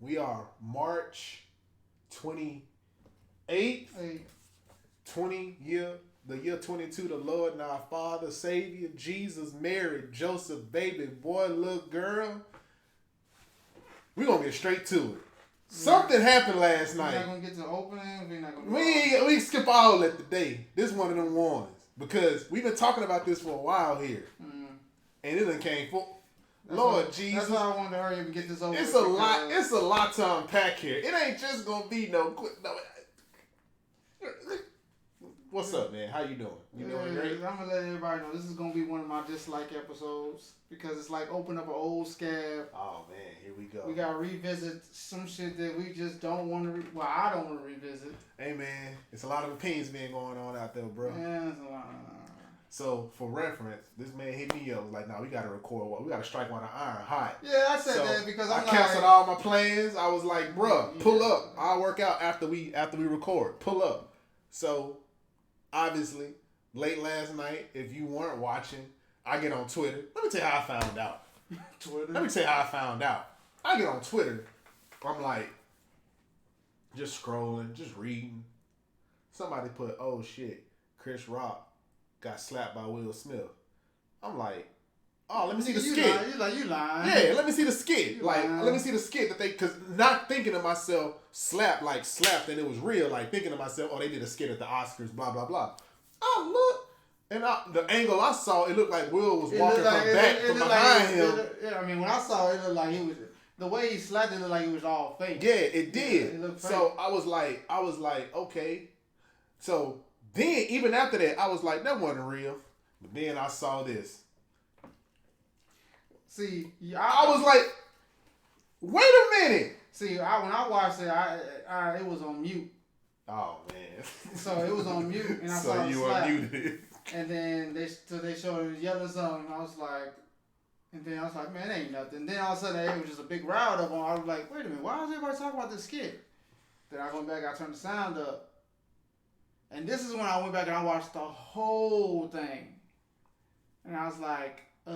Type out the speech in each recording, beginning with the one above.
We are March 28th, 22, the Lord and our Father, Savior, Jesus, Mary, Joseph, baby, boy, little girl. We're going to get straight to it. Something happened last night. We're not going to get to the opening. We're not going to... We skip all at the day. This is one of them ones. Because we've been talking about this for a while here. Mm. And it done came full... Lord Jesus. That's why I wanted to hurry up and get this over. It's a lot. It's a lot to unpack here. It ain't just gonna be no quick. No. What's up, man? How you doing? You doing great? I'm gonna let everybody know this is gonna be one of my dislike episodes because it's like open up an old scab. Oh man, here we go. We gotta revisit some shit that we just don't want to. Well, I don't want to revisit. Hey man, it's a lot of opinions being going on out there, bro. Yeah, it's a lot. So, for reference, this man hit me up. Was like, "No, we gotta record one. We gotta strike one iron hot." Yeah, I said that because I canceled all my plans. I was like, "Bruh, pull up. I'll work out after we record. Pull up." So, obviously, late last night, if you weren't watching, I get on Twitter. Let me tell you how I found out. Let me tell you how I found out. I get on Twitter. I'm like, just scrolling, just reading. Somebody put, "Oh shit, Chris Rock got slapped by Will Smith." I'm like, oh, let me see the skit. You lying. Yeah, let me see the skit. Let me see the skit that they, because not thinking to myself, slapped and it was real. Like thinking to myself, oh, they did a skit at the Oscars, blah, blah, blah. Oh, look. And the angle I saw, it looked like Will was walking from behind him. I mean, when I saw it, it looked like he was, the way he slapped it looked like he was all fake. Yeah, it did. It looked fake. So I was like, okay. So then, even after that, I was like, that wasn't real. But then I saw this. See, I was like, wait a minute. See, when I watched it, it was on mute. Oh, man. So it was on mute, and I saw so you unmuted it. And then they showed him yelling something, and I was like, man, it ain't nothing. Then all of a sudden, it was just a big round up on. I was like, wait a minute, why is everybody talking about this skit? Then I went back, I turned the sound up. And this is when I went back and I watched the whole thing. And I was like, I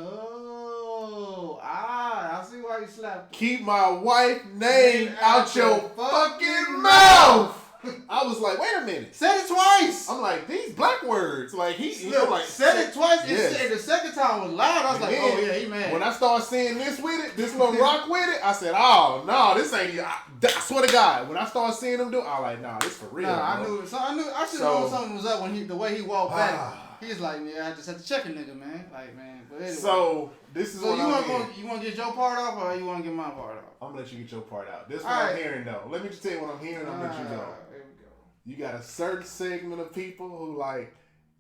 see why you slapped him. Keep my wife's name out your fucking mouth. I was like, wait a minute. Said it twice. I'm like, these black words. Like, said it twice. Yes. And the second time was loud. I was like, oh, yeah, he mad. When I started seeing this with it, this little rock with it, I said, oh, no, this ain't. I swear to God, when I started seeing him do it, I was like, nah, this for real. Nah, I knew. I should have known something was up when the way he walked back. He's like, yeah, I just had to check a nigga, man. Like, man. But anyway. So, this is what I'm hearing. You want to get your part off or you want to get my part off? I'm going to let you get your part out. This is what I'm hearing, though. Let me just tell you what I'm hearing. I'll let you go. Here we go. You got a certain segment of people who like,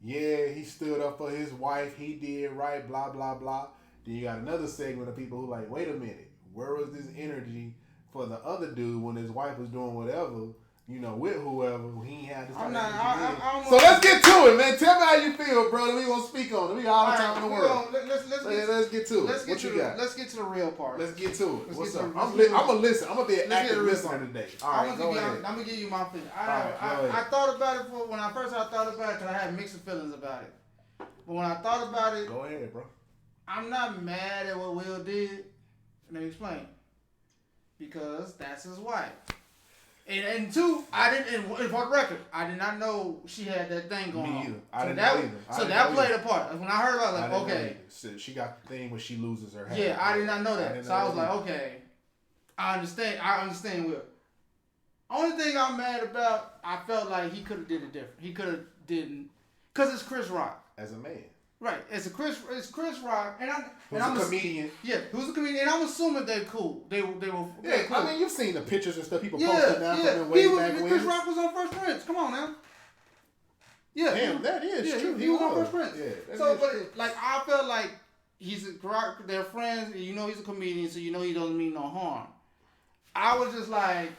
yeah, he stood up for his wife. He did right, blah, blah, blah. Then you got another segment of people who like, wait a minute. Where was this energy for the other dude when his wife was doing whatever? You know, with whoever, he ain't had this kind of energy. So let's get to it, man. Tell me how you feel, brother. We gonna speak on it. We got all the time in the world. Let's get to it. What you got? Let's get to the real part. Let's get to it. What's up? I'm gonna listen. I'm gonna be an active listener today. All right, go ahead. I'm gonna give you my feelings. I thought about it when I first thought about it because I had mixed feelings about it. But when I thought about it, go ahead, bro. I'm not mad at what Will did. Let me explain. Because that's his wife. And two, I didn't. And for the record, I did not know she had that thing going on. Me either. I didn't know either. So that played a part. When I heard about it, I was like, okay. So she got the thing where she loses her hair. Yeah, I did not know that. So I was like, okay, I understand Will. Only thing I'm mad about, I felt like he could have did it different. He could have didn't, cause it's Chris Rock. As a man. Right, it's Chris Rock, and I'm a comedian. Yeah, who's a comedian, and I'm assuming they're cool. They were. Yeah, cool. I mean, you've seen the pictures and stuff people posted now from way back when. Chris Rock was on First Prince. Come on now. Yeah, damn, that is true. He was on First Prince. Yeah, so, but like I felt like they're friends. You know, he's a comedian, so you know he doesn't mean no harm. I was just like,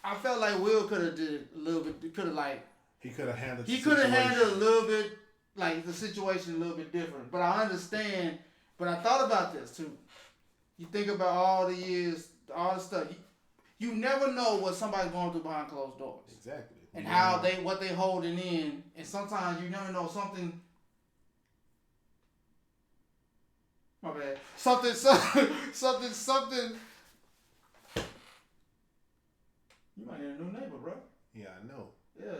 I felt like Will could have did a little bit. He could have handled. He could have handled a little bit. Like the situation a little bit different, but I understand. But I thought about this too. You think about all the years, all the stuff. You never know what somebody's going through behind closed doors. Exactly. And what they holding in, and sometimes you never know something. My bad. Something. You might get a new neighbor, bro. Yeah, I know. Yeah,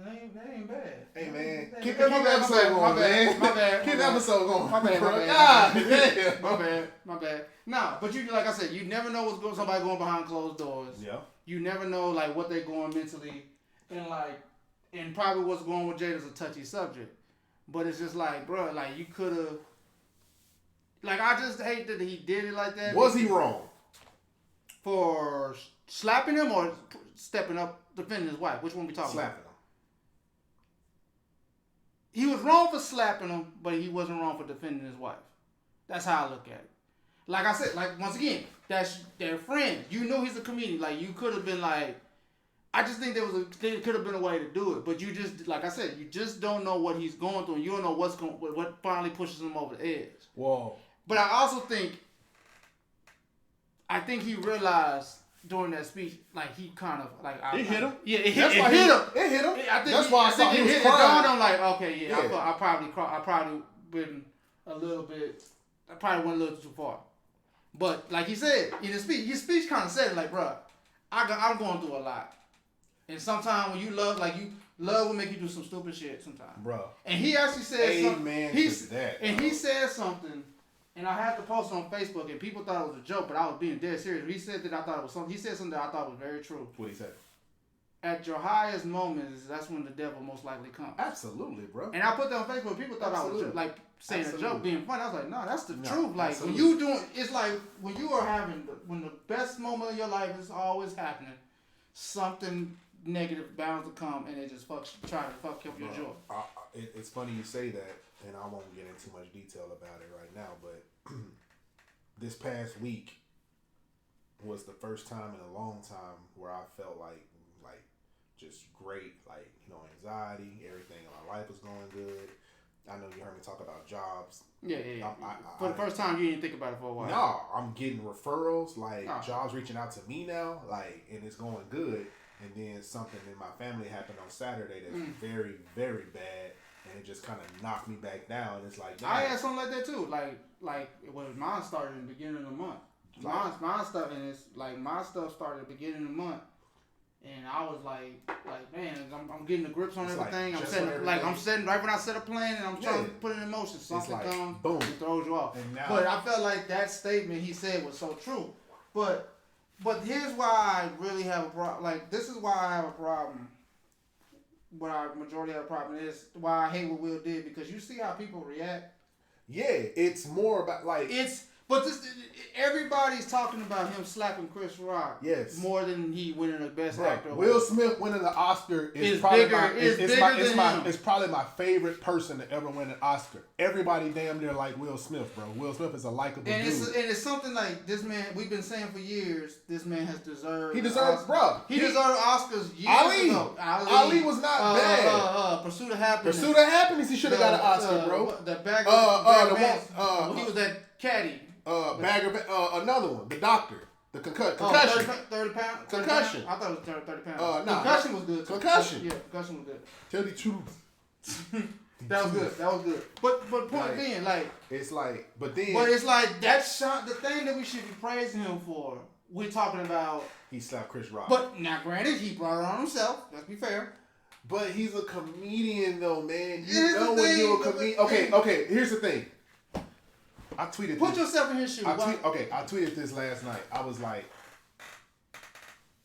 that ain't bad. Hey, man. That Keep ain't the bad. episode going, man. My bad. Keep the episode going. My bad. God, My bad. Nah, but you, like I said, you never know what's going. Somebody going behind closed doors. Yeah. You never know like what they're going mentally, and probably what's going with Jada's a touchy subject. But it's just like, bro, like you could have. Like I just hate that he did it like that. Was he wrong? For slapping him or stepping up defending his wife? Which one we talking slapping about? him. He was wrong for slapping him, but he wasn't wrong for defending his wife. That's how I look at it. Like I said, like once again, that's their friend. You know he's a comedian. Like you could have been like, I just think there could have been a way to do it, but you just, like I said, you just don't know what he's going through, and you don't know what finally pushes him over the edge. Whoa. But I also think he realized during that speech, like he kind of like it hit him. Yeah, it hit him. It hit him. I think that's why I saw he was crying. crying. I'm like, okay, yeah. I probably been a little bit. I probably went a little too far. But like he said in his speech kind of said it like, bro, I'm going through a lot, and sometimes when you love will make you do some stupid shit sometimes, bro. And he actually said something. He said something. And I had to post it on Facebook, and people thought it was a joke, but I was being dead serious. He said that I thought it was something. He said something that I thought was very true. What he said? At your highest moments, that's when the devil most likely comes. Absolutely, bro. And I put that on Facebook. People thought I was like saying a joke, being funny. I was like, no, that's the truth. Like when you doing, it's like when you are when the best moment of your life is always happening, something negative bound to come, and it just try to fuck up your joy. It's funny you say that. And I won't get into too much detail about it right now, but this past week was the first time in a long time where I felt like just great, like, anxiety, everything in my life was going good. I know you heard me talk about jobs. Yeah. For the first time, you didn't think about it for a while. No, I'm getting referrals, jobs reaching out to me now, and it's going good. And then something in my family happened on Saturday that's very, very bad. And it just kind of knocked me back down. It's like, I had something like that too. Like mine started in the beginning of the month. Mine stuff, and it's like my stuff started at the beginning of the month, and I was like man, I'm getting the grips on everything. I'm setting right when I set a plan, and I'm trying to put it in motion. Something comes, boom, it throws you off. But I felt like that statement he said was so true. But here's why I really have a problem. Like this is why I have a problem. What our majority of the problem is, why I hate what Will did, because you see how people react. Yeah, it's more about everybody's talking about him slapping Chris Rock. Yes. More than he winning the best actor. Will Smith winning the Oscar is probably it's probably my favorite person to ever win an Oscar. Everybody damn near like Will Smith, bro. Will Smith is a likable dude. And it's something like this man, we've been saying for years, this man has deserved. He deserves, bro. He deserved Oscars years ago. Ali was not bad. Pursuit of Happiness. Pursuit of Happiness, he should have got an Oscar, bro. The bag he was that caddy. Another one, the doctor, the concussion. 30 pounds. Concussion. I thought it was 30 pounds. Concussion was good. Concussion. Yeah, concussion was good. Tell the truth. That was good. But point being, it's like that's the thing that we should be praising him for. We're talking about he slapped Chris Rock. But now, granted, he brought it on himself. Let's be fair. But he's a comedian, though, man. You know when you're a comedian. Okay. Here's the thing. I tweeted. Put yourself in his shoes. I tweeted this last night. I was like,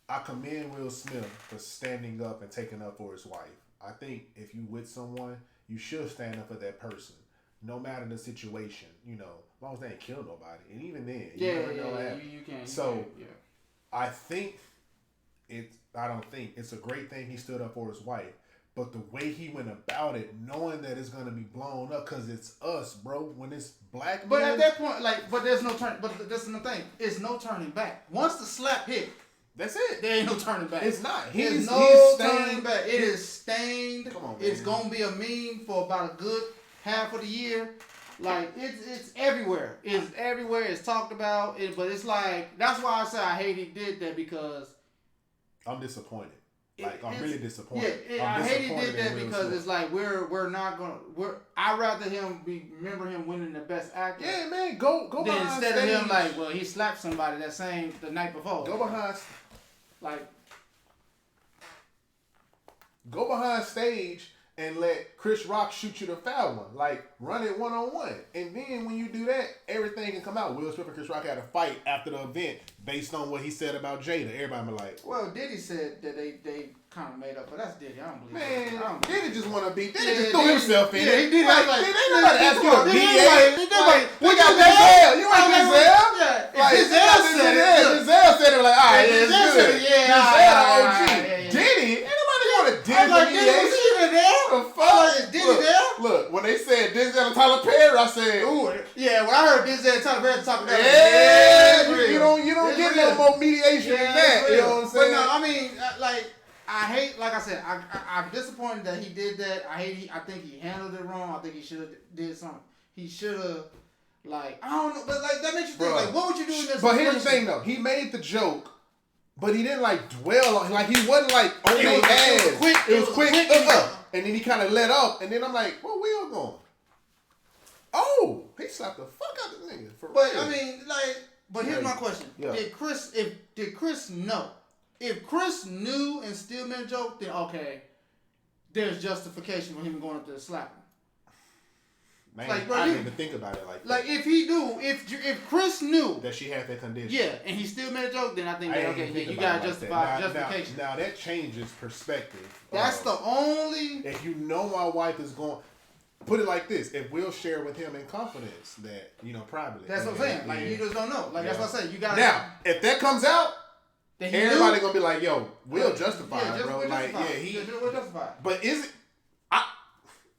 I commend Will Smith for standing up and taking up for his wife. I think if you with someone, you should stand up for that person, no matter the situation. As long as they ain't kill nobody, and even then, you never know what happens. You can. So, I think I don't think it's a great thing he stood up for his wife. But the way he went about it, knowing that it's gonna be blown up, cause it's us, bro. When it's black men. But at that point, but there's no turn. But that's the thing. It's no turning back. Once the slap hit, that's it. There ain't no turning back. It's not. There's no turning back. It is stained. Come on, man. It's gonna be a meme for about a good half of the year. It's everywhere. It's everywhere. It's talked about. But it's that's why I say I hate he did that, because I'm disappointed. Like, I'm really disappointed. Yeah, I hate he did that because it's like we're not gonna. I'd rather remember him winning the best actor. Yeah, man, go behind instead stage. of him like, well, he slapped somebody the night before. Go behind stage and let Chris Rock shoot you the foul one. Like, run it 1-on-1. And then when you do that, everything can come out. Will Smith and Chris Rock had a fight after the event based on what he said about Jada. Everybody be like... Well, Diddy said that they kind of made up, but that's Diddy. I don't believe that. Man, Diddy just want to be... Diddy just threw himself in it. Yeah, he did. Like, like, ain't nobody ask you to be we got Denzel. You ain't Denzel. Yeah. Like, Denzel said it. Denzel said it like, all right, yeah, it's good. Denzel the OG. Diddy? Ain't nobody going to Diddy. The fuck? Look, when they said Denzel and Tyler Perry, I said, ooh. Yeah, when I heard Denzel and Tyler Perry talking about you don't get no more mediation than that. You know what I'm saying? But no, I mean, I hate, like I said, I'm disappointed that he did that. I think he handled it wrong. I think he should have did something. He should have, like, I don't know, but like that makes you think, like, what would you do in this situation? But here's the thing, though. He made the joke. But he didn't like dwell on, like he wasn't like on their ass. It was quick, and then he kind of let up, and then I'm like, where Will going? Oh, he slapped the fuck out of the nigga. But I mean, like, but here's my question: Did Chris know? If Chris knew and still made a joke, then okay, there's justification for him going up there to slap him. Man, like, bro, I didn't even think about it like that. Like, if he knew, if Chris knew that she had that condition, yeah, and he still made a joke, then I think that, okay, you gotta justify justification. Now that changes perspective. That's the only. If you know my wife is going, put it like this: if we'll share with him in confidence that privately. That's what I'm saying. Like you just don't know. Like that's what I said. You gotta. Now, if that comes out, everybody gonna be like, "Yo, Will justified, bro." Like, Will justified. But is it?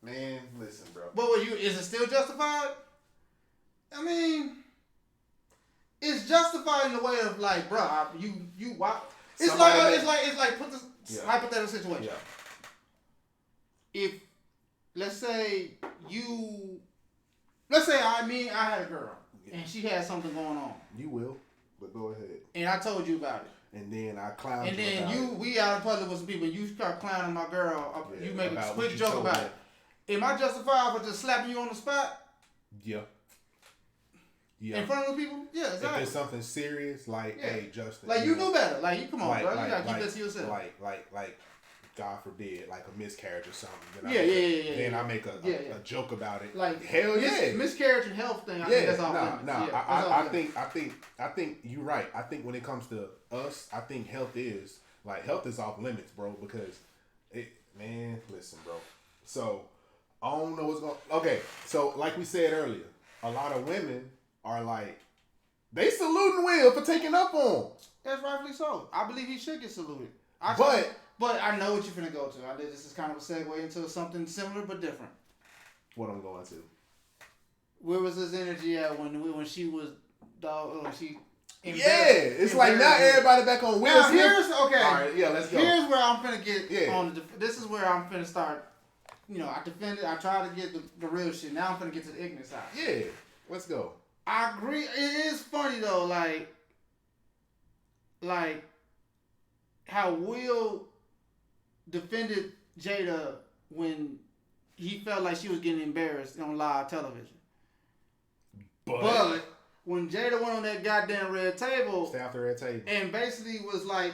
Man, listen, bro. But is it still justified? I mean, it's justified in the way of like, bro, you watch. It's like put this hypothetical situation. Yeah. If let's say I had a girl and she had something going on. You will, but go ahead. And I told you about it. And then I clowned you. And then we out in public with some people. You start clowning my girl. You make a quick joke about it. Am I justified for just slapping you on the spot? Yeah. In front of the people? Yeah, exactly. If it's something serious, like, hey, Justin. Like, you knew better. Like, you come on, bro. You gotta keep that to yourself. Like, God forbid, like a miscarriage or something. Then I make a joke about it. Like, hell yeah. Miscarriage and health thing, I think that's all. I think you're right. I think when it comes to us, I think health is off limits, bro, because listen, bro. So, I don't know what's going to... Okay, so like we said earlier, a lot of women are like, they saluting Will for taking up on him. That's rightfully so. I believe he should get saluted. But I know what you're finna go to. This is kind of a segue into something similar but different. What I'm going to. Where was his energy at when she was... it's like now everybody back on Will Smith. All right, let's go. Here's where I'm finna get on the... This is where I'm finna start... I defended. I tried to get the real shit. Now I'm gonna get to the ignorant side. Yeah, let's go. I agree. It is funny though, like how Will defended Jada when he felt like she was getting embarrassed on live television. But when Jada went on that goddamn red table, stay off the red table, and basically was like.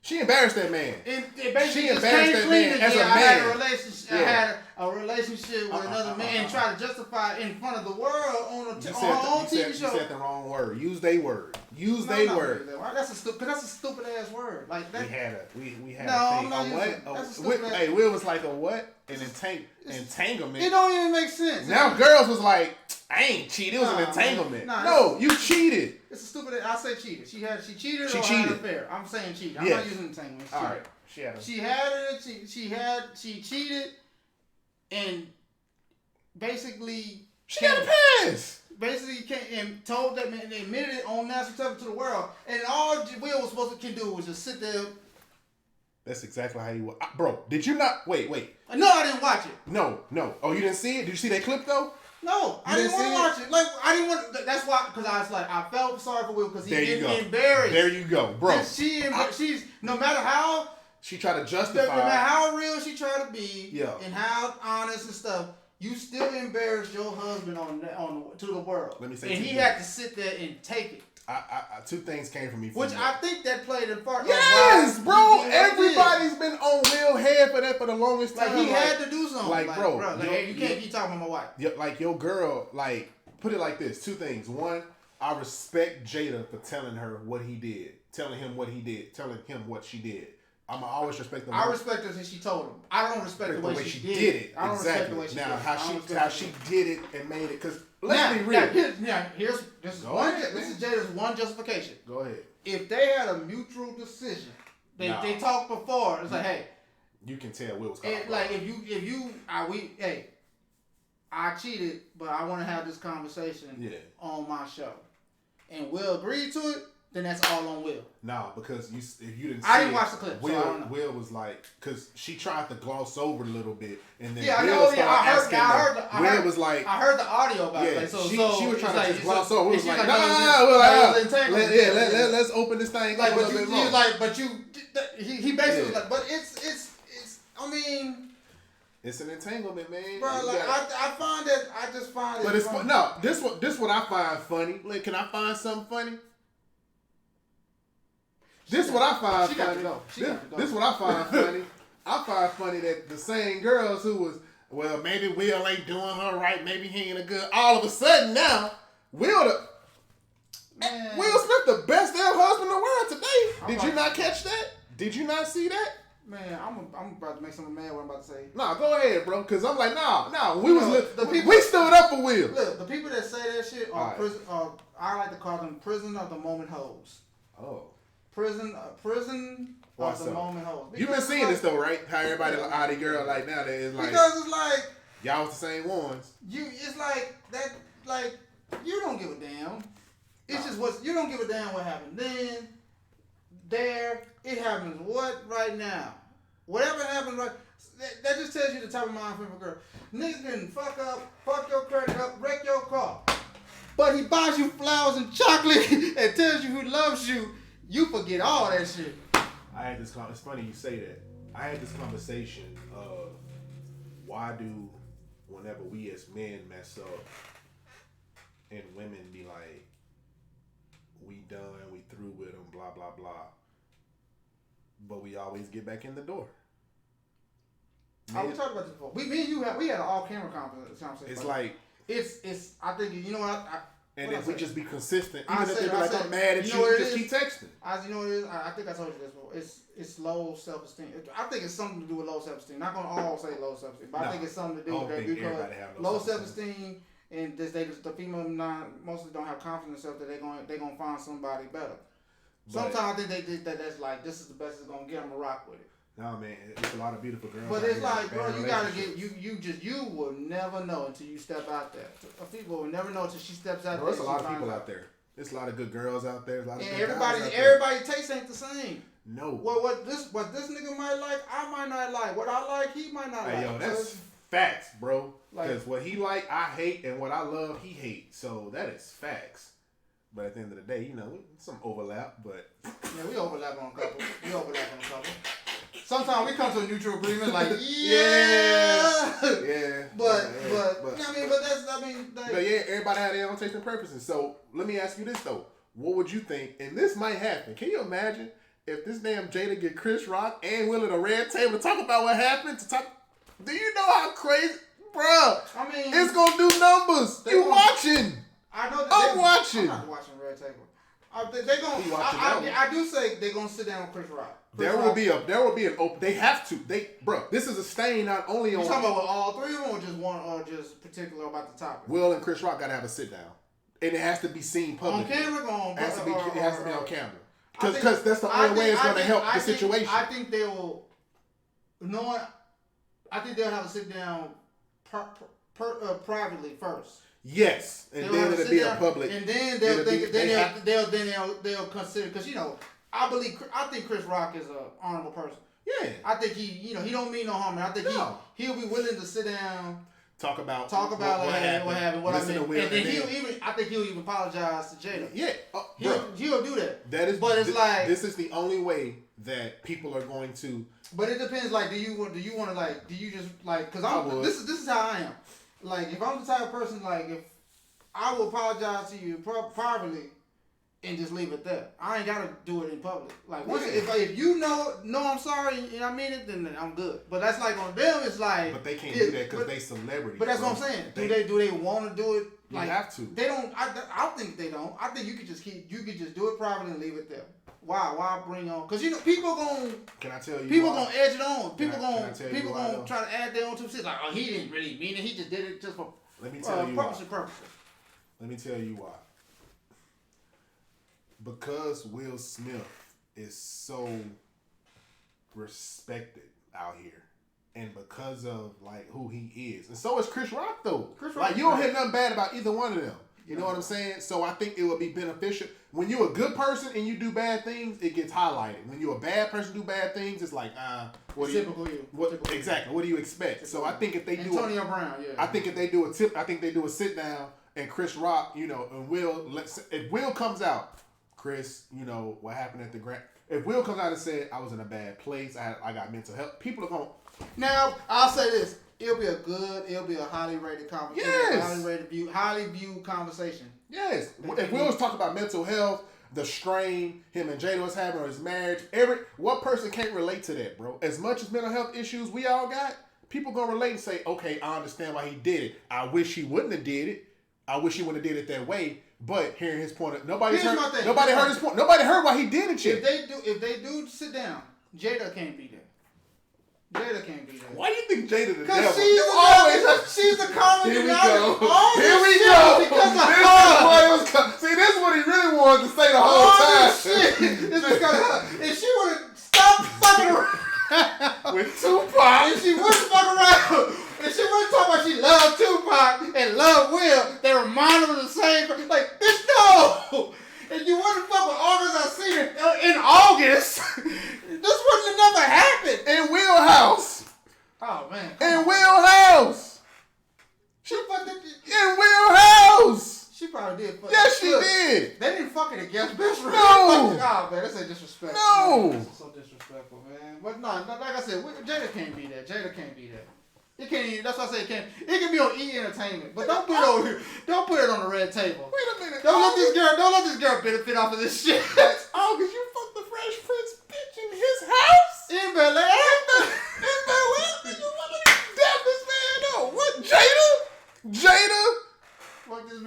She embarrassed that man. She embarrassed that man as a man. I had a relationship with another man and tried to justify it in front of the world on her own TV show. You said the wrong word. Use they word. Word. That's a stupid ass word. Like that. We had a thing. Hey, Will was like a what? An entanglement. It don't even make sense. Now girls was like, I ain't cheated. It was an entanglement. No, you cheated. It's a stupid. I say cheated. She cheated. She or cheated. Had an affair. I'm saying cheated. I'm not using entanglement. All right. She cheated, and basically she got a pass. Basically came and told that man, and they admitted it on national television to the world, and all Will was supposed to do was just sit there. That's exactly how he was. Bro, did you not? Wait. No, I didn't watch it. No. Oh, you didn't see it? Did you see that clip though? No, I didn't want to watch it. Like, I didn't want to. That's why, because I was like, I felt sorry for Will because he didn't get embarrassed. There you go, bro. She's no matter how she tried to justify. No matter how real she tried to be, Yeah. and how honest and stuff, you still embarrassed your husband to the world. Let me say, and he things. had to sit there and take it. Two things came from me. Which I think that played a part. Yes, bro. Everybody's been on Will head for that for the longest time. Like he had to do something. Like bro, like, you can't keep talking about my wife. Like your girl. Like put it like this. Two things. One, I respect Jada for telling her what he did, telling him what he did, telling him what she did. I'm always respect the. I respect her since she told him. I don't respect the way she did it. I don't respect the way she did it. Now how she did it and made it, because let's be real. This is Jada's one justification. Go ahead. If they had a mutual decision, they talked before. It's like, hey, you can tell Will was like I cheated, but I want to have this conversation on my show, and Will agreed to it. Then that's all on Will. No, because if you didn't see I didn't watch the clip, Will, so I don't know. Will was like, because she tried to gloss over a little bit, and then I heard the audio about it. Like, she was trying to just gloss over. It was like, let's open this thing like, up a little bit more. Like, but he basically was like, but it's. I mean. It's an entanglement, man. Bro, I just find it. But it's no. This what I find funny. Like, can I find something funny? This what I find funny. This what I find funny. I find funny that the same girls who was, well, maybe Will ain't doing her right, maybe he ain't a good. All of a sudden now, Will Smith the best damn husband in the world today. Did you not catch that? Did you not see that? Man, I'm about to make someone mad what I'm about to say. Nah, go ahead, bro. Cause I'm like, we stood up for Will. Look, the people that say that shit are prison. I like to call them prison of the moment hoes. Oh. Prison of the moment hoes. You've been seeing this though, right? How everybody the girl like now that is like, because it's like y'all was the same ones. It's like that. Like you don't give a damn. It's just what you don't give a damn what happened then. There, it happens. What right now? Whatever happens, right? That just tells you the type of mind frame of a girl. Niggas can fuck your credit up, wreck your car, but he buys you flowers and chocolate and tells you he loves you. You forget all that shit. I had this. It's funny you say that. I had this conversation of why do whenever we as men mess up and women be like, we done, we through with them, blah blah blah, but we always get back in the door. We talked about this before. Me and you we had an all camera conversation. It's like it's. I think you know what. And if we just be consistent, even if they be like, I'm mad at you, just keep texting. You know what it is? I think I told you this before. It's low self-esteem. I think it's something to do with low self-esteem. Not going to all say low self-esteem, but I think it's something to do with that because low self-esteem and the female mostly don't have confidence in themselves that they're gonna find somebody better. Sometimes I think they think that's like, this is the best it's going to get them to rock with it. No, man, it's a lot of beautiful girls. But it's like, bro, you gotta get you will never know until you step out there. People will never know until she steps out there. There's a lot of people out there. There's a lot of good girls out there. Everybody's taste ain't the same. No. What this nigga might like, I might not like. What I like, he might not like. Yo, that's facts, bro. Because what he like, I hate, and what I love, he hates. So that is facts. But at the end of the day, some overlap. But yeah, we overlap on a couple. Sometimes we come to a neutral agreement, like yeah. But everybody had their own taste and purposes. So let me ask you this though: what would you think? And this might happen. Can you imagine if this damn Jada get Chris Rock and Will at a red table to talk about what happened? Do you know how crazy, bruh? I mean, it's gonna do numbers. You watching? I know. I'm watching. I'm not watching red table. I do say they're gonna sit down with Chris Rock. There will be an open. They have to. This is a stain not only on. You talking about all three of them, or just one, or just particular about the topic? Will and Chris Rock gotta have a sit down, and it has to be seen publicly. On camera, it has to be on camera, because that's the only way it's gonna help the situation. I think they will. I think they'll have a sit down privately first. Yes, and then it'll be a public. And then they'll consider, because I think Chris Rock is an honorable person. Yeah, I think he don't mean no harm. And I think he'll be willing to sit down talk about what happened, what I listen mean, to Will, and then I think he'll even apologize to Jada. Yeah, he'll do that. That is, but it's like this is the only way that people are going to. But it depends. Like, do you want to like? Do you just like? Because this is how I am. Like, if I'm the type of person, like, if I will apologize to you privately and just leave it there. I ain't gotta do it in public. Like, once if you know I'm sorry and I mean it, then I'm good. But that's like on them. It's like, but they can't do that because they celebrities. But that's what I'm saying. Do they want to do it? Like, you have to. They don't. I think they don't. I think you could just do it privately and leave it there. Why bring on? Because people gonna. Can I tell you? People gonna edge it on. People gonna try to add their own 2 cents. Like, oh, he didn't really mean it. He just did it just for. Let me tell you why. Purpose. Let me tell you why. Because Will Smith is so respected out here, and because of like who he is, and so is Chris Rock though. Like, you don't hear nothing bad about either one of them. You know what I'm saying? So I think it would be beneficial. When you're a good person and you do bad things, it gets highlighted. When you're a bad person do bad things, it's like, exactly. What do you expect? So I think if they do Antonio Brown, yeah. I think if they do a sit down and Chris Rock, and Will, if Will comes out, Chris, what happened at the Grand. If Will comes out and said, I was in a bad place, I got mental health, people are going. Now, I'll say this. It'll be a highly rated conversation. Yes. Highly viewed conversation. Yes. If Will was talking about mental health, the strain him and Jada was having, or his marriage, what person can't relate to that, bro? As much as mental health issues we all got, people gonna relate and say, okay, I understand why he did it. I wish he wouldn't have did it. I wish he wouldn't have did it that way. But hearing his point, nobody heard his point. Nobody heard why he did it yet. If they do sit down, Jada can't be there. Jada can't be there. Why do you think Jada the devil? Because she's the comedy. Here we go. See, this is what he really wanted to say the whole time. This is gonna. If she would have stopped fucking around with Tupac, if she wouldn't fuck around, if she wouldn't talk about she loved Tupac and loved Will, they remind her of the same. Like, bitch, no. If you wouldn't fuck with August Alsina in August, this wouldn't have never happened. In Wheelhouse. Oh, man. In Wheelhouse. She fucked it. In Wheelhouse. She probably did. Yes, she did. They didn't fuck it against best friend. No. Oh, man, that's a disrespectful. No. This is so disrespectful, man. But no, like I said, Jada can't be there. Jada can't be there. It can't even, that's why I say it can't. It can be on E! Entertainment, but don't put it over here. Don't put it on the red table. Wait a minute. Don't let this girl benefit off of this shit. August, you fucked the Fresh Prince bitch in his house? In Bel Air? In Bel Air? You want to damn this man though? What? Jada? Fuck this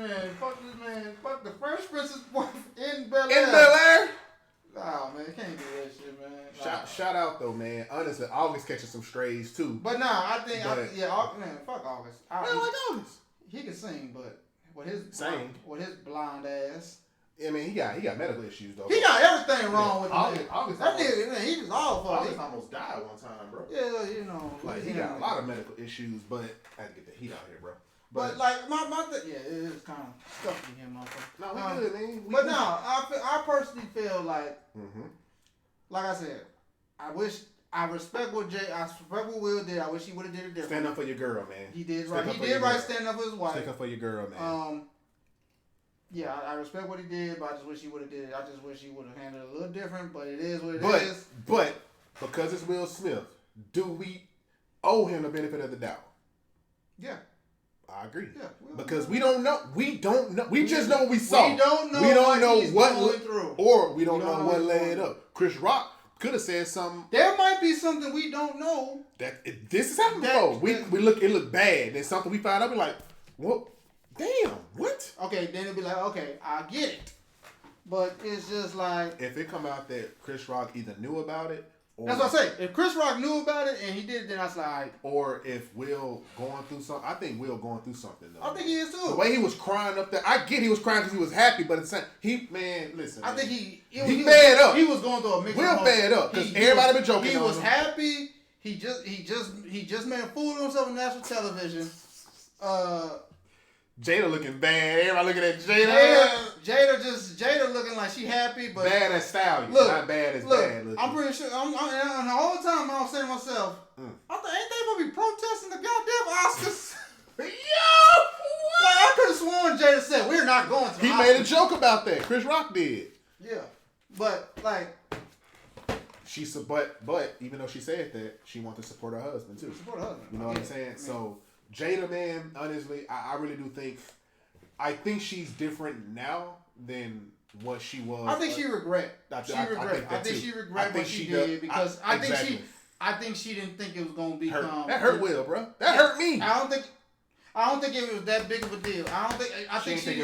man. Fuck the Fresh Prince's wife in Bel Air. In Bel Air? Oh, man, can't do that shit, man. Nah. Shout out though, man. Honestly, August catching some strays too. But nah, I think fuck August. I like August. He can sing, but with his blonde ass. I mean, he got medical issues though. He got everything wrong with him. August, that nigga, man, he was all fucked. August almost died one time, bro. Yeah, like he got a lot of medical issues, but I had to get the heat out here, bro. But like it is kind of stuck in him, motherfucker. No, we good, man. But no, I personally feel like, like I said, I respect what Will did. I wish he would have did it different. Stand up for your girl, man. He did right. He did right. Stand up for his wife. Stand up for your girl, man. Yeah, I respect what he did, but I just wish he would have did it. I just wish he would have handled it a little different. But it is what it is. But because it's Will Smith, do we owe him the benefit of the doubt? Yeah. I agree. Yeah, because we don't know. We just know what we saw. We don't know what going through. Or we don't know what led up. Chris Rock could have said something. There might be something we don't know. This is happening before. We look. It looked bad. Then something we found out. We're like, what? Damn. What? Okay. Then it'll be like, okay, I get it. But it's just like, if it come out that Chris Rock either knew about it. That's what I say. If Chris Rock knew about it and he did it, then I was like... Or if Will going through something. I think Will going through something, though. I think he is, too. The way he was crying up there. I get he was crying because he was happy, but at the same... listen. I think he fed up. He was going through a mix. Will fed up because everybody been joking. He was happy. He just made a fool of himself on national television. Jada looking bad. Everybody looking at Jada. Jada looking like she happy, but bad as stallion. Not bad as bad looking. I'm pretty sure. And the whole time I was saying to myself, I thought ain't they gonna be protesting the goddamn Oscars? sworn Jada said we're not going to. He made a joke about that. Chris Rock did. Yeah, but like. But even though she said that, she wants to support her husband too. Support her husband. You know what I'm saying? So Jada, man, honestly, I really do think. I think she's different now than what she was. I think she regret. I think she regret what she did because I think she didn't think it was gonna become. That hurt Will, bro. That hurt me. I don't think it was that big of a deal. I think she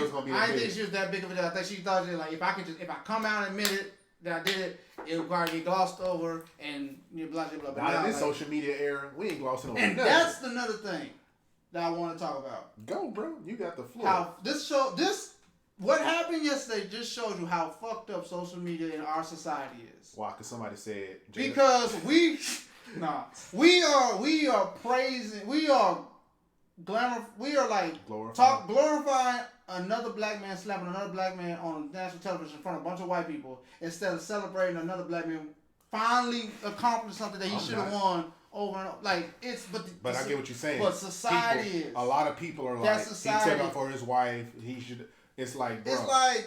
was that big of a deal. I think she thought like if I come out and admit it that I did it, it would probably get glossed over and blah blah blah. Not in this social media era. We ain't glossing over. And nothing. That's another thing that I want to talk about. Go, bro. You got the floor. How what happened yesterday just showed you how fucked up social media in our society is. Why? Because somebody said. Jada. Because we are praising, we are glorifying another black man slapping another black man on national television in front of a bunch of white people instead of celebrating another black man finally accomplished something that he should have won over and over. Like it's but I get what you're saying. But society is a lot of people are like he took off for his wife. He should. It's like bro,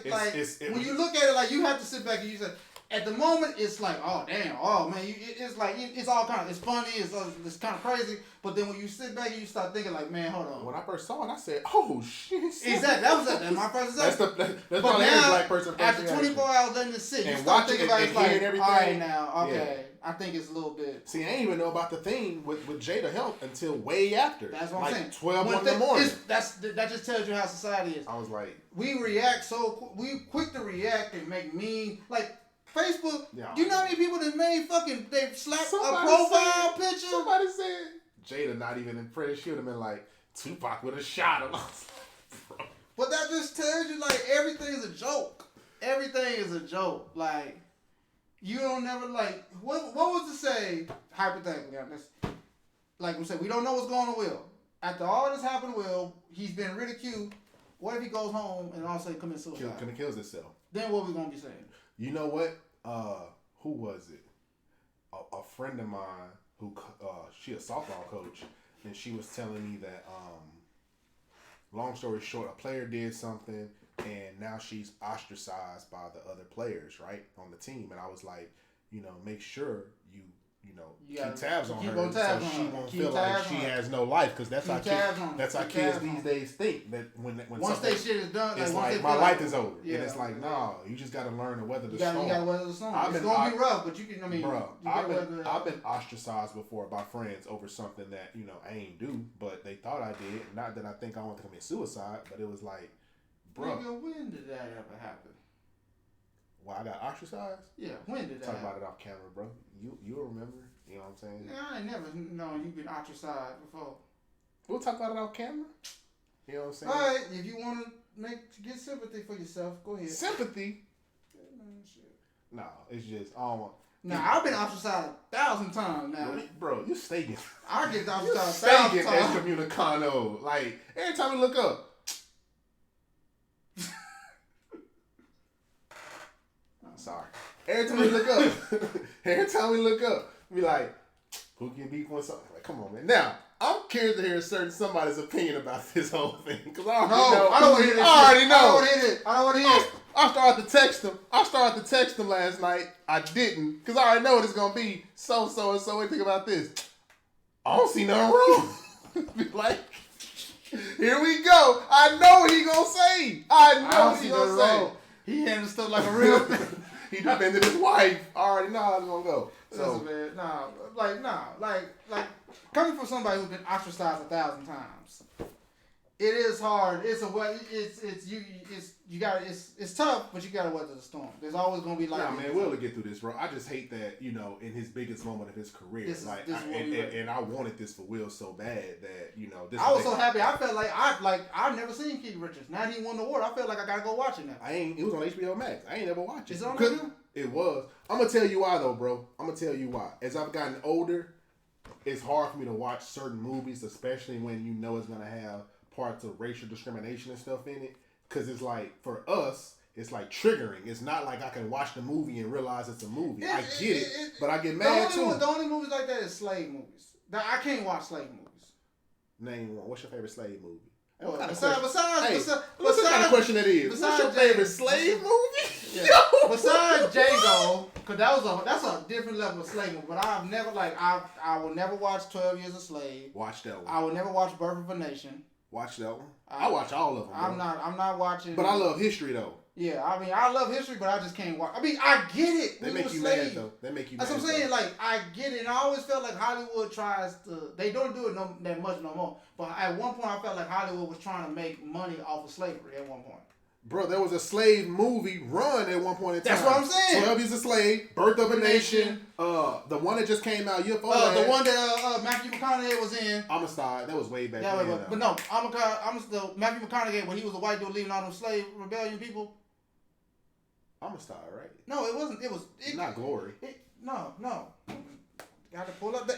it's when you look at it like you have to sit back and you say. At the moment, it's like, oh damn, oh man, it's like it's all kind of, it's funny, it's kind of crazy. But then when you sit back and you start thinking like, man, hold on. When I first saw it, I said, oh shit. Exactly, that's my first example. That's probably every black person. After 24 hours letting it sit, you start thinking about it, like, all right now, okay, I think it's a little bit. See, I didn't even know about the thing with Jada Health until way after. That's what I'm saying. 12 in the morning. That just tells you how society is. I was like, we react we quick to react and make mean like. Facebook, yeah. You know how many people that made they slapped a profile picture? Somebody said, Jada not even impressed. She would have been like, Tupac would have shot him. But that just tells you, like, everything is a joke. Everything is a joke. Like, you don't never, like, what was to say, hypothetically, like we said, we don't know what's going on with Will. After all this happened to Will, he's been ridiculed. What if he goes home and all of a sudden commits suicide? Kills himself. Then what we going to be saying? You know what? Who was it? A friend of mine who she a softball coach, and she was telling me that long story short, a player did something, and now she's ostracized by the other players, right, on the team. And I was like, make sure you keep tabs on her so she won't feel like she has no life, because that's how kids these days think that when once that shit is done, it's like my life is over, and it's like no, you just got to learn to weather the storm. You got to weather the storm. It's gonna be rough, but you can. I mean, bro, I've been ostracized before by friends over something that I ain't do, but they thought I did. Not that I think I want to commit suicide, but it was like, bro, nigga, when did that ever happen? Why I got ostracized? Yeah, when did that happen? Talk about it off camera, bro. You'll remember. You know what I'm saying? Yeah, I ain't never known you've been ostracized before. We'll talk about it off camera. You know what I'm saying? All right, if you want to get sympathy for yourself, go ahead. Sympathy? No, it's just I don't want. Nah, I've been ostracized 1,000 times now. Bro, you staking. I get ostracized 1,000 times. Excommunicado. Like every time we look up. Sorry. Every time we look up, we like, who can beat one something? Like, come on, man. Now, I'm curious to hear somebody's opinion about this whole thing. Because I don't want to hear this. I already know. I don't want to hear it. I started to text him last night. I didn't. Because I already know what it's going to be. So. What do you think about this? I don't see nothing wrong. Be like, here we go. I know what he going to say. I know what he going to say. He handles stuff like a real thing. He defended his wife. I already know how it's gonna go. So like coming from somebody who's been ostracized 1,000 times, it is hard. It's tough, but you gotta weather the storm. There's always gonna be like. Nah, man, we'll get through this, bro. I just hate that in his biggest moment of his career, and I wanted this for Will so bad that this. I was so happy. I felt like I've never seen Keith Richards. Now he won the award. I feel like I gotta go watch it now. It was on HBO Max. I ain't never watched it. Is it on there? It was. I'm gonna tell you why though, bro. I'm gonna tell you why. As I've gotten older, it's hard for me to watch certain movies, especially when it's gonna have parts of racial discrimination and stuff in it. Because it's like, for us, it's like triggering. It's not like I can watch the movie and realize it's a movie. I get it, but I get mad too. The only movies like that is slave movies. I can't watch slave movies. Name one. What's your favorite slave movie? What kind of Besides, what's the kind of question that is? What's your favorite slave movie? Yeah. Besides Django, because that's a different level of slave movie. But I've never I will never watch 12 Years a Slave. Watch that one. I will never watch Birth of a Nation. Watch that one. I watch all of them. I'm not watching. But I love history though. Yeah, I mean, I love history, but I just can't watch. I mean, I get it. They make you mad though. They make you mad. That's what I'm saying. Like, I get it. And I always felt like Hollywood tries to. They don't do it that much no more. But at one point, I felt like Hollywood was trying to make money off of slavery at one point. Bro, there was a slave movie run at one point in time. That's what I'm saying. 12 Years a Slave, Birth of a Nation, the one that just came out year before the one that Matthew McConaughey was in. Amistad, that was way back then. then. But no, Matthew McConaughey, when he was a white dude leading all them slave rebellion people. Amistad, right? No, it wasn't. It was not Glory. No. Got to pull up the.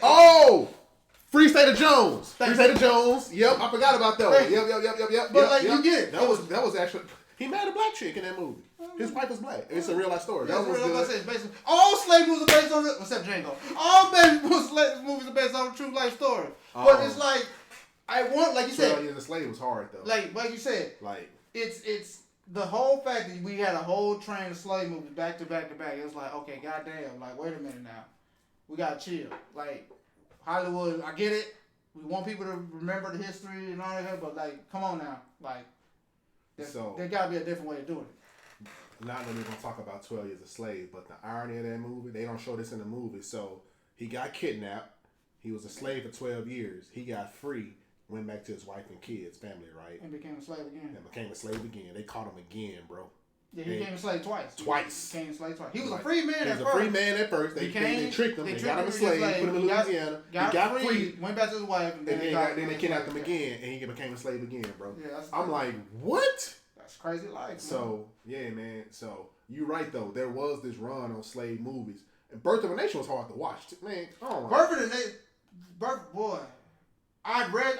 Free State of Jones. Free State of Jones. Yep, I forgot about that one. Yep. But you get it. That was actually. He married a black chick in that movie. His wife was black. It's a real life story. Yeah, that was good. Basically, all slave movies are based on except Django. All slave movies are based on a true life story. But it's like like you said. 12 Years a Slave was hard though. Like you said. Like it's the whole fact that we had a whole train of slave movies back to back to back. It was like, okay, goddamn, like wait a minute now, we gotta chill. Like Hollywood, I get it. We want people to remember the history and all that, but like, come on now, like. There gotta be a different way of doing it. Not that we're gonna talk about 12 Years a Slave, but the irony of that movie, they don't show this in the movie. So he got kidnapped. He was a slave for 12 years. He got free, went back to his wife and kids, family, right? And became a slave again. And became a slave again. They caught him again, bro. Yeah, he became a slave twice. He became a slave twice. He was a free man at first. He was a free man at first. They tricked him. They got him a slave, put him in Louisiana. He got free. Went back to his wife. And then they kidnapped him again, and he became a slave again, bro. Yeah, I'm like, what? That's crazy life. So, yeah, man. So, you're right, though. There was this run on slave movies. And Birth of a Nation was hard to watch. Man, Birth of a Nation. Boy. I read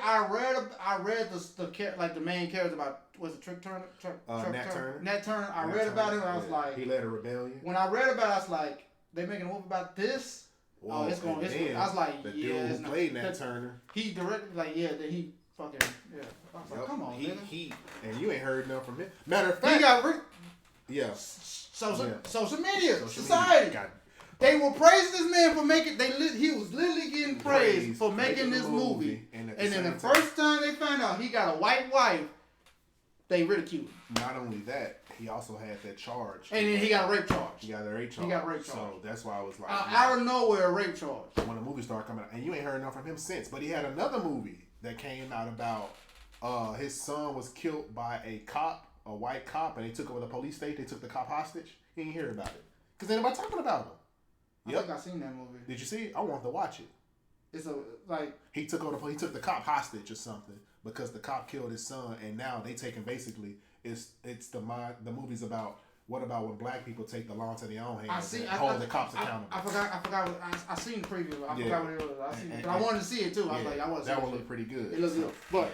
the main character about, was it Trick Turner? Nat Turner. Nat Turner. I read about him and I was like. He led a rebellion. When I read about it, I was like, they making a movie about this? Well, it's going. I was like, the dude who played Nat Turner. He directed, that he fucking, yeah. I was like, come on, he, and you ain't heard nothing from him. Matter of fact. He got social media, society. They were praising this man for making. He was literally getting praised for making this movie. And then the first time they found out he got a white wife, they ridiculed him. Not only that, he also had that charge. And then he got a rape charge. He got a rape charge. So that's why I was like, out of nowhere, a rape charge. When the movie started coming out, and you ain't heard nothing from him since. But he had another movie that came out about his son was killed by a white cop, and they took over the police station. They took the cop hostage. He didn't hear about it because ain't nobody talking about him. I think I seen that movie. Did you see it? I wanted to watch it. It's he took the cop hostage or something because the cop killed his son, and now they taking basically it's the movie's about what about when black people take the law into their own hands and hold the cops accountable. I forgot. I seen the preview. I forgot what it was. But I wanted to see it too. I was like, I want to see it. That one looked pretty good. It looks good, but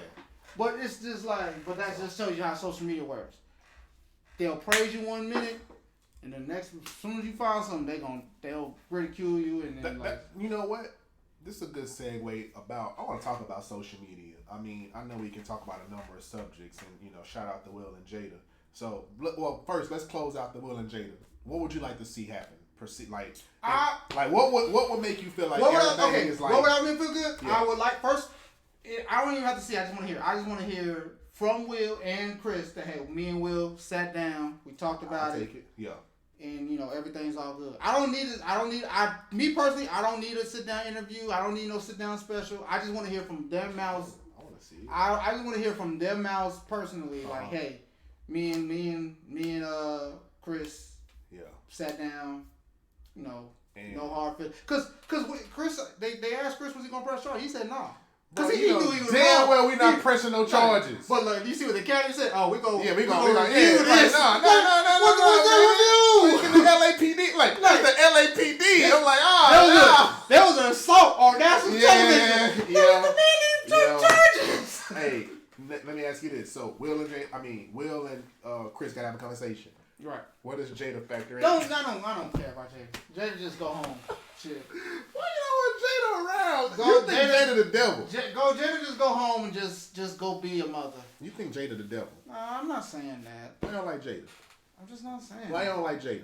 it's just like, but that just shows you how social media works. They'll praise you 1 minute. And the next, as soon as you find something, they'll ridicule you, and then you know what? This is a good segue about. I want to talk about social media. I mean, I know we can talk about a number of subjects, and shout out to Will and Jada. So, well, first let's close out the Will and Jada. What would you like to see happen? What would make you feel like everything is like? What would I make feel good? Yeah. I would like first. I don't even have to see. I just want to hear. I just want to hear from Will and Chris that hey, me and Will sat down. We talked about it. Yeah. And everything's all good. Me personally, I don't need a sit down interview. I don't need no sit down special. I just want to hear from their mouths. I want to see. I just want to hear from their mouths personally. Like, hey, me and Chris. Yeah. Sat down. No hard feelings. Cause Chris, they asked Chris was he gonna press charge. He said no. Cause he knew he was damn wrong. Well we not pressing no charges. But like, you see what the captain said? Oh, we go. Yeah, we go. No. What the LAPD? Like the LAPD. I'm like, there was an assault on national television. Yeah. Charges. Hey, let me ask you this. So Will and Chris gotta have a conversation. Right. What does Jada factor in? I don't care about Jada. Jada just go home. Shit. Why you don't want Jada around. Go, You think Jada, Jada the devil? Jada, just go home and just go be a mother. You think Jada the devil? No, I'm not saying that. Why you don't like Jada? I'm just not saying. Why you don't like Jada?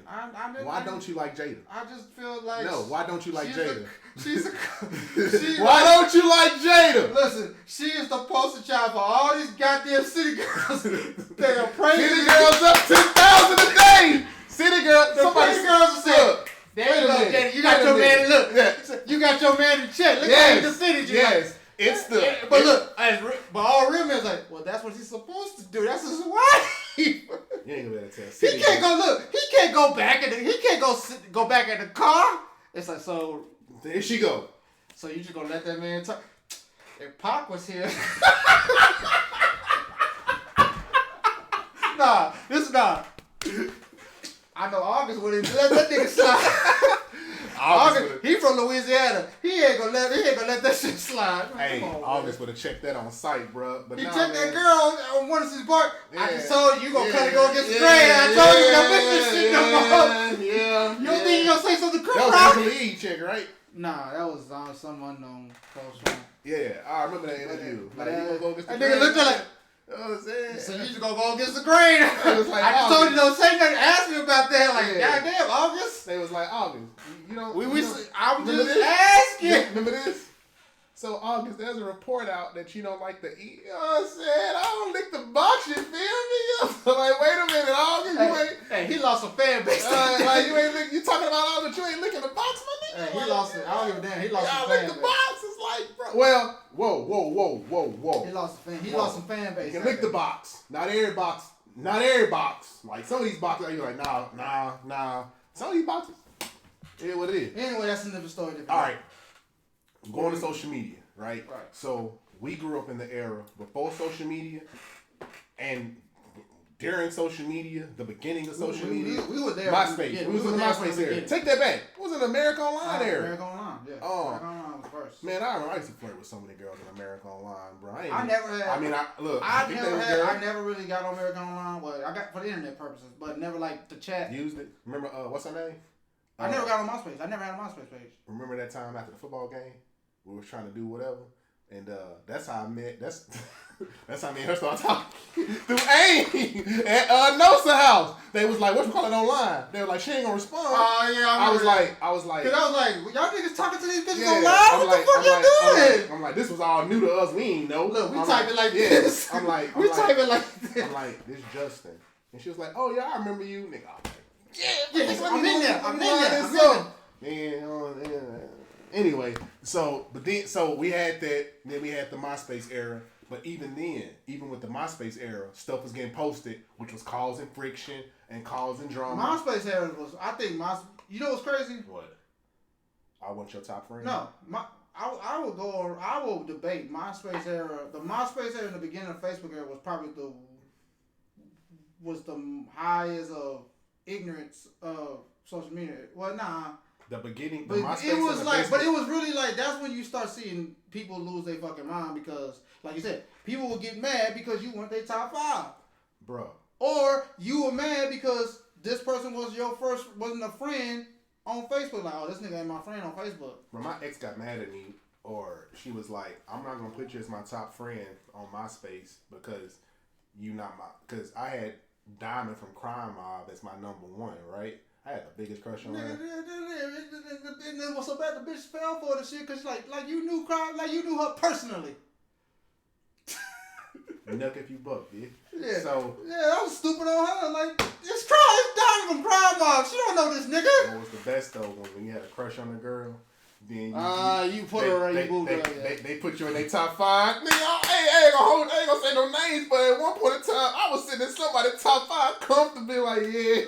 Why don't you like Jada? I just feel like no. Why don't you like Jada? Why don't you like Jada? Listen, she is the poster child for all these goddamn city girls. They are praising City girls up 10,000 a day. City girls. The Somebody pretty girls are saying, there you go, Jada. You got your man. Look, you got your man in check. Look how he defended you. Yes. It's the. But look, but all real men's like, well, that's what he's supposed to do. That's his wife. You ain't gonna be able to tell. He can't go look. He can't go back in the. He can't go back in the car. It's like so. There she go. So you just gonna let that man talk? If Pac was here. Nah, this is not. I know August wouldn't let that nigga slide. August, he from Louisiana. He ain't gonna let that shit slide. Man, hey, August would have checked that on site, bro. But he nah, checked man. that girl on one of his bar. Yeah. I just told you gonna cut it go against the grain. I told you don't miss this shit no more. Yeah. You don't think you gonna say something crazy? That was Angela check, right? Nah, that was some unknown close friend. Yeah, I remember that interview. But like, you gonna go against the that nigga looked like. You know what I'm saying? So you just gonna go against the grain. Like, I just told you don't say nothing. Ask me about that. Like, goddamn, August. They was like, August, you know. I'm just this? asking. Remember this? So, August, there's a report out that you don't like to eat. You know what I'm saying? I don't lick the box, you feel me? I'm like, wait a minute, August, you ain't. Hey, he lost a fan base. Like, you talking about August, you ain't licking the box, my nigga? Hey, he lost it. I don't give a damn. He lost y'all some fan lick base. the box. It's like, bro. Well, whoa. He lost a fan. He lost some fan base. You can lick the box. Not every box. Like, some of these boxes, you're like, nah. Some of these boxes, yeah, what it is. Anyway, that's another story. All right. Going to social media, right? Right. So we grew up in the era before social media and during social media, the beginning of social media. We were there. MySpace. We was in the MySpace era. Take that back. It was in America Online era. America Online, yeah. Oh. America Online was first. Man, I used to flirt with so many girls in America Online, bro. I never had. I never really got on America Online. Well, I got for the internet purposes, but never like to chat. used it. Remember, what's her name? I never got on MySpace. I never had a MySpace page. Remember that time after the football game? We were trying to do whatever. And that's how I met. That's how me and her started talking through AIM at Nosa house. They was like, "What you call it online?" They were like, "She ain't gonna respond." Oh yeah, I was like, cause I was like, y'all niggas talking to these bitches online? What the fuck y'all doing? I'm like, this was all new to us. We ain't know. Look, we I'm type it like yeah. this. I'm like, type it like this. I'm like, this Justin, and she was like, "Oh yeah, I remember you, nigga." I'm like, yeah, I'm in there. Man, anyway, so we had that. Then we had the MySpace era. But even then, even with the MySpace era, stuff was getting posted, which was causing friction and causing drama. MySpace era was, I think, you know what's crazy? What? I want your top friend? No, I will debate MySpace era. The MySpace era in the beginning of Facebook era was probably the highest of ignorance of social media. Well, nah. The beginning, but it was like, but it was really like that's when you start seeing people lose their fucking mind because, like you said, people would get mad because you weren't their top 5, bro. Or you were mad because this person wasn't a friend on Facebook. Like, oh, this nigga ain't my friend on Facebook. When my ex got mad at me, or she was like, "I'm not gonna put you as my top friend on MySpace because because I had Diamond from Crime Mob as my number 1, right?" I had the biggest crush on her. And then what's so bad? The bitch fell for the shit because like you knew crime, like you knew her personally. Nuck if you buck, bitch. Yeah. So that was stupid on her. Like it's Diamond from Crime Mob. She don't know this nigga. What was the best though when you had a crush on a girl? Then you put her in. They put you in their top 5. Nigga, I ain't gonna say no names, but at one point in time, I was sitting in somebody's top 5 comfortably, like, yeah,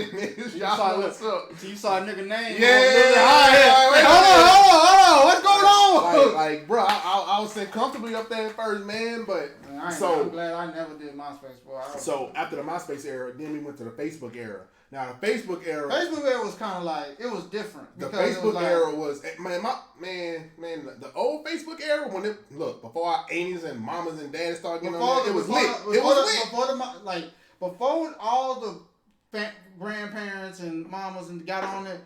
niggas, y'all know what's up. So you saw a nigga name. Yeah. Hold on, what's going on? Like, bro, I was sitting comfortably up there at first, man, but I'm glad I never did MySpace, boy. So after the MySpace era, then we went to the Facebook era. Now the Facebook era was kind of like it was different. The Facebook era was the old Facebook era when before our aunties and mamas and daddies started getting on there, it was lit. It was lit. Before all the grandparents and mamas and got on it,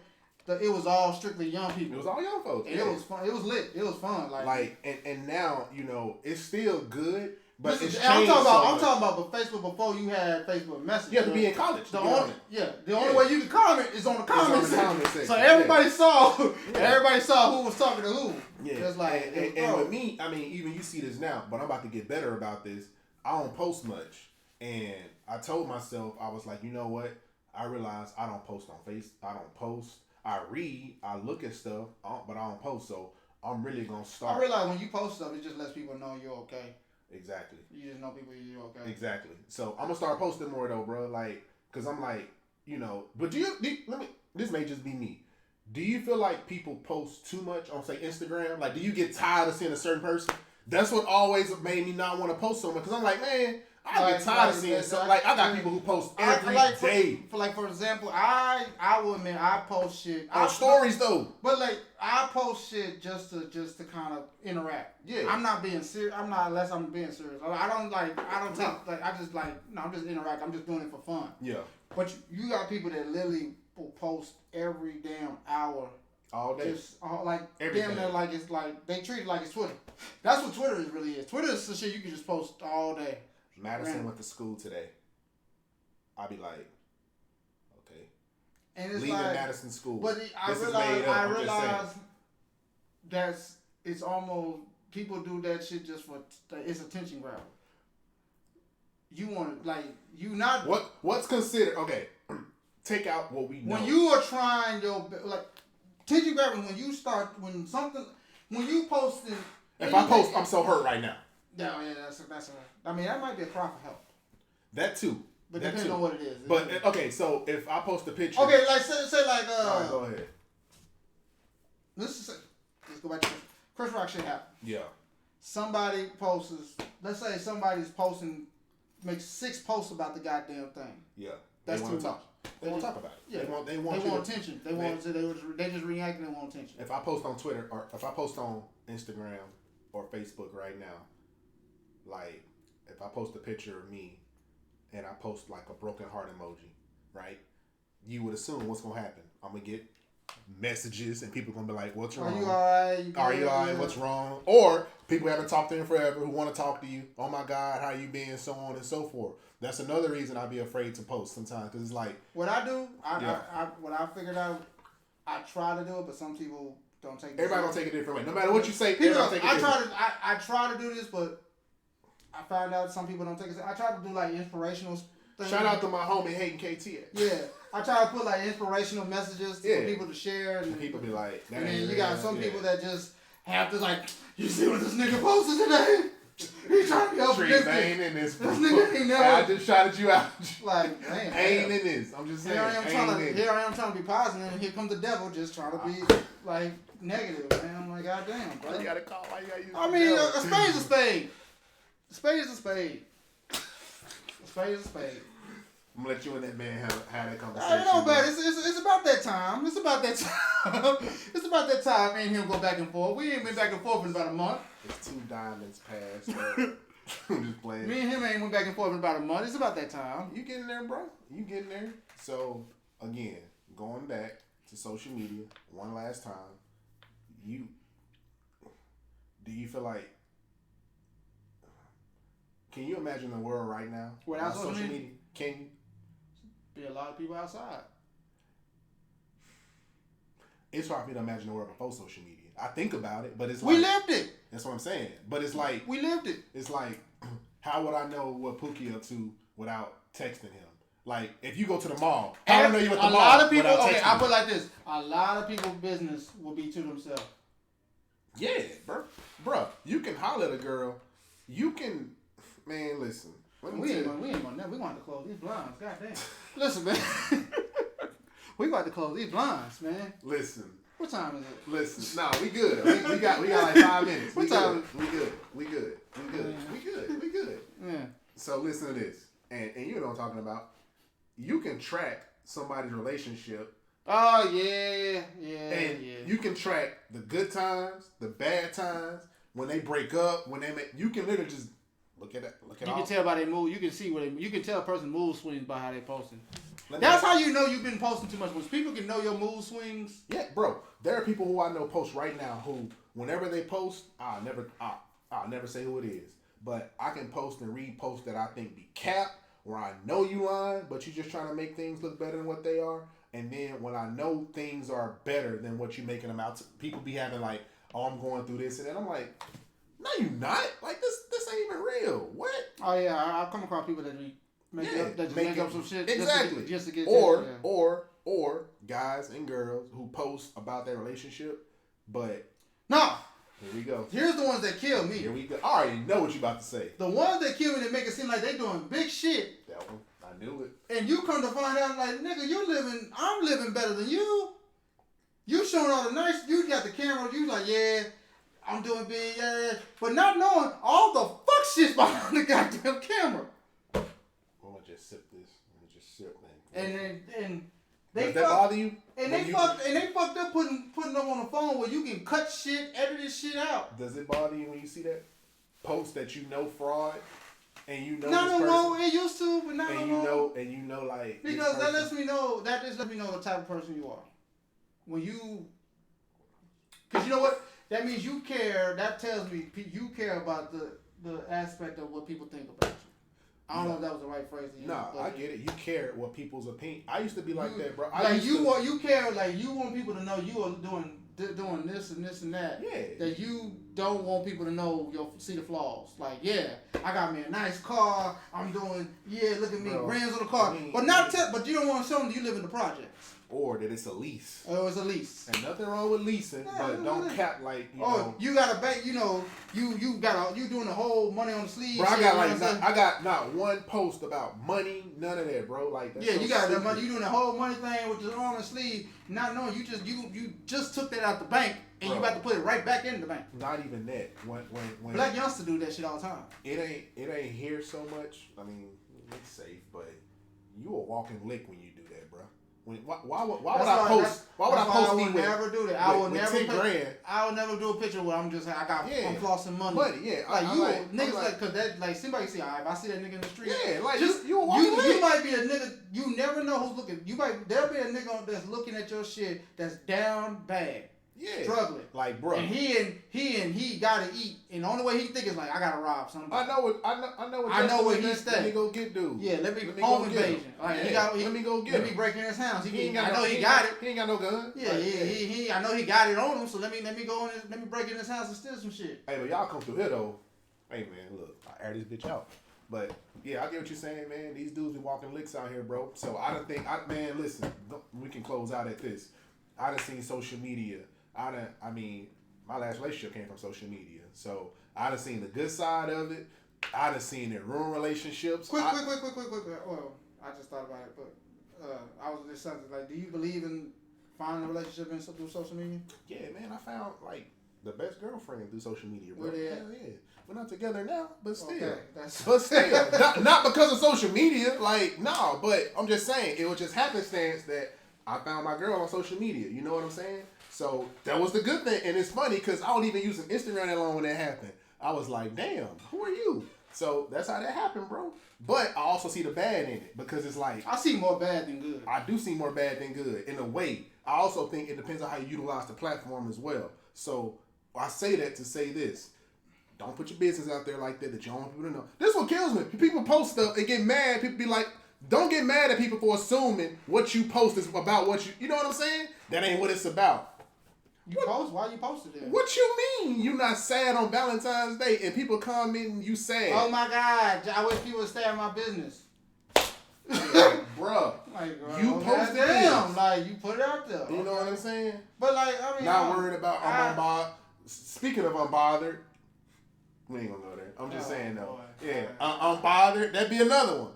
it was all strictly young people. It was all young folks. And it was fun. It was lit. It was fun. And now, you know, it's still good, but listen, it's I'm changed talking about Facebook before you had Facebook Messenger. You have to be in college. The only way you can comment is on the comment section. So everybody everybody saw who was talking to who. Yeah. Just like and with me, I mean, even you see this now, but I'm about to get better about this. I don't post much, and I told myself, I was like, you know what? I realized I don't post on I don't post. I read, I look at stuff, but I don't post. So I'm really gonna start. I realize when you post stuff, it just lets people know you're okay. Exactly. You just know people you're okay. Exactly. So I'm gonna start posting more though, bro. Like, cause I'm like, you know. But this may just be me. Do you feel like people post too much on, say, Instagram? Like, do you get tired of seeing a certain person? That's what always made me not want to post so much. Cause I'm like, man, I get tired of seeing something. Like, I got people who post every day. For example, I will admit I post shit on stories though. But like, I post shit just to kind of interact. Yeah. I'm not being serious. Unless I'm being serious. I'm just interact. I'm just doing it for fun. Yeah. But you got people that literally will post every damn hour. All day. Just damn near like it's like they treat it like it's Twitter. That's what Twitter really is. Twitter is the shit you can just post all day. Madison went to school today. I'll be like, okay. And it's leaving like, Madison school. But I realize it's almost, people do that shit just for, it's attention grab. You want to, what's considered, okay, take out what we know. When you are trying attention grabbing, when you posting. If I post, I'm so hurt right now. Yeah, I mean, that might be a cry for help. That too. But depending on what it is. But okay, so if I post a picture. Okay, like say all right, go ahead. Let's go back to Chris Rock shit happened. Yeah. Somebody posts. Let's say somebody's posting, makes 6 posts about the goddamn thing. Yeah. That's too much. They won't talk about it. Yeah. They want attention. They just react and they want attention. If I post on Twitter or if I post on Instagram or Facebook right now, like if I post a picture of me and I post like a broken heart emoji, right? You would assume what's gonna happen. I'm gonna get messages and people gonna be like, "What's wrong? Are you alright? Are you alright? What's wrong?" Or people haven't talked to him forever who want to talk to you. "Oh my God, how you been?" So on and so forth. That's another reason I'd be afraid to post sometimes because it's like what I do. What I figured out. I try to do it, but some people don't take it. Everybody gonna take it a different way. No matter what you say, I try to do this, but I found out some people don't take it. I try to do like inspirational things. Shout out to my homie Hayden KT. Yeah, I try to put like inspirational messages for people to share, and people be like, and then you got some people that just have to like, you see what this nigga posted today? He's trying to be optimistic. Ain't in this. This nigga ain't never. I just shouted you out. Like, man, ain't in this. I'm just saying. Here I am trying to be positive, and here comes the devil just trying to be like negative, man. I'm like, goddamn, bro. You gotta call. Why you gotta use? I mean, a spade's a spade. A spade is a spade. A spade is a spade. I'm gonna let you and that man have that conversation. I know, but it's about that time. It's about that time. It's about that time. Me and him go back and forth. We ain't been back and forth in about a month. It's 2 diamonds past. I'm just playing. Me and him ain't went back and forth in about a month. It's about that time. You getting there, bro? You getting there? So again, going back to social media one last time. Do you feel like? Can you imagine the world right now without social media? Can you? Be a lot of people outside. It's hard for me to imagine the world before social media. I think about it, but it's we lived it. That's what I'm saying. But it's like we lived it. It's like, how would I know what Pookie up to without texting him? Like, if you go to the mall, how do I know you at the mall? A lot of people. Okay, I put it like this: a lot of people's business will be to themselves. Yeah, bro. You can holler at a girl. You can, man. Listen. We ain't gonna we gonna have to close these blinds. Goddamn. Listen, man. We got to close these blinds, man. Listen. What time is it? Listen. Nah, we good. We got like 5 minutes. What time? We good. Yeah. So listen to this, and you know what I'm talking about. You can track somebody's relationship. Oh yeah. You can track the good times, the bad times, when they break up, when they make. You can literally just. Look at that. You can tell by their mood. You can see you can tell a person's mood swings by how they posting. That's how you know you've been posting too much. When people can know your mood swings. Yeah, bro. There are people who I know post right now who, whenever they post, I'll never say who it is, but I can post and read posts that I think be cap, where I know you lying, but you're just trying to make things look better than what they are. And then when I know things are better than what you're making them out to, people be having like, oh, I'm going through this, and then I'm like, no, you not. Like this ain't even real. What? Oh yeah, I come across people that make up some shit exactly just to get or guys and girls who post about their relationship, but no. Here we go. Here's the ones that kill me. Here we go. I already know what you about to say. The ones that kill me that make it seem like they doing big shit. That one, I knew it. And you come to find out like, nigga, I'm living better than you. You showing all the nice, you got the camera, you like, yeah, I'm doing big, yeah. But not knowing all the fuck shit's behind the goddamn camera. I'm gonna just sip this. And they does that bother you? And they fucked up putting them on the phone where you can cut shit, edit this shit out. Does it bother you when you see that post that you know fraud and you know not this person? No more. It used to, but not no more. And you know like because that just lets me know the type of person you are. When you, because you know what that means, you care. That tells me you care about the aspect of what people think about you. I don't know if that was the right phrase to use. Nah, I get it. You care what people's opinion. I used to be like that, bro. You care, like you want people to know you are doing this and this and that. Yeah. That you don't want people to know see the flaws. Like, yeah, I got me a nice car. I'm doing, look at me, rims on the car. But you don't want to show them that you live in the projects. Or that it's a lease. Oh, it's a lease. And nothing wrong with leasing, but don't cap like you know. You got a bank. You know, you doing the whole money on the sleeve. Bro, I got not one post about money, none of that, bro. Like that's you got the money. You doing the whole money thing with your arm and sleeve, not knowing you just took that out the bank and you about to put it right back in the bank. Not even that. When black youngsters do that shit all the time. It ain't here so much. I mean, it's safe, but you a walking lick when you do that, bro. Why would I post? Why would I post? I would never do that. I would never. $10,000. I would never do a picture where I'm I'm flossing money. Yeah. Like niggas like, cause that like somebody see. If I see that nigga in the street, like just you might be a nigga. You never know who's looking. There'll be a nigga that's looking at your shit that's down bad. Yeah, struggling. Like, bro. And he gotta eat, and the only way he think is like, I gotta rob somebody. I know what he stay. Let me go get dude. Yeah, let me home invasion. Like, let me go get him. Let me break in his house. I know he got it. He ain't got no gun. Yeah, I know he got it on him. So let me go in. Let me break in his house and steal some shit. Hey, but y'all come through here though. Hey man, look, I air this bitch out. But yeah, I get what you're saying, man. These dudes be walking licks out here, bro. So man, listen, we can close out at this. I done seen social media. My last relationship came from social media. So I done seen the good side of it. I done seen it ruin relationships. Quick. Well, I just thought about it, but I was just something like, do you believe in finding a relationship through social media? Yeah, man, I found like the best girlfriend through social media, bro. Where they at? Yeah. We're not together now, but still. Okay, but still. not because of social media, like, no, but I'm just saying, it was just happenstance that I found my girl on social media. You know what I'm saying? So that was the good thing. And it's funny because I don't even use an Instagram that long when that happened. I was like, damn, who are you? So that's how that happened, bro. But I also see the bad in it because it's like, I see more bad than good. I do see more bad than good in a way. I also think it depends on how you utilize the platform as well. So I say that to say this. Don't put your business out there like that you don't want people to know. This is what kills me. People post stuff and get mad. People be like, don't get mad at people for assuming what you post is about what you know what I'm saying? That ain't what it's about. Why you posted it? What you mean? You not sad on Valentine's Day and people commenting you sad? Oh my God! I wish people would stay in my business. Bruh, you posted this. Like you put it out there. You know what I'm saying? But like, I mean, not worried about unbothered. Speaking of unbothered, we ain't gonna go there. I'm just saying though. Boy. Yeah, unbothered. That'd be another one.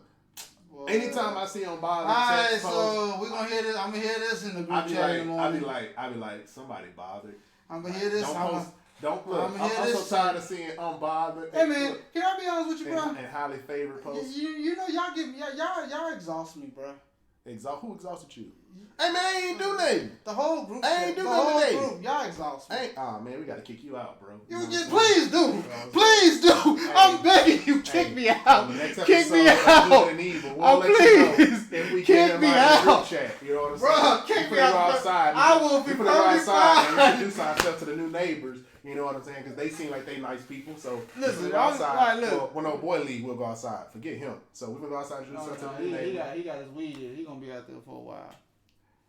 Anytime I see unbothered, alright, so we're gonna hear this. I'm gonna hear this in the group chat in the morning. I be like, somebody bothered. I'm gonna hear this. Don't look. I'm so tired of seeing unbothered. Hey man, can I be honest with you, bro? And highly favored posts. You know, y'all exhaust me, bro. Who exhausted you? Hey man, I ain't do nothing. The whole group. I ain't do nothing today. Group, y'all exhaust me. Man, we gotta kick you out, bro. Please do. Please do. I'm begging you, kick me out. Next kick me out. Good and evil. we'll let you know please. if we Kick get me him out of the out. group chat. You know what I'm Bro, saying? kick We me finna go out. outside. I will be We finna go outside and fine. introduce ourselves to the new neighbors. You know what I'm saying? Because they seem like they nice people. So Listen, we go I'm outside. like, look. Well, when old boy leave, we'll go outside. Forget him. So we're gonna go outside and introduce ourselves to the new neighbors. He got his weed year. He gonna be out there for a while.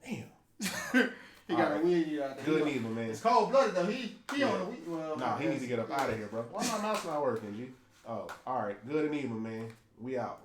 Damn. He got a weed year out there. Good and evil, man. It's cold blooded though. He on the weed. Well, Nah, he needs to get up out of here, bro. Why my mouse not working, G? Oh, all right. Good and evil, man. We out.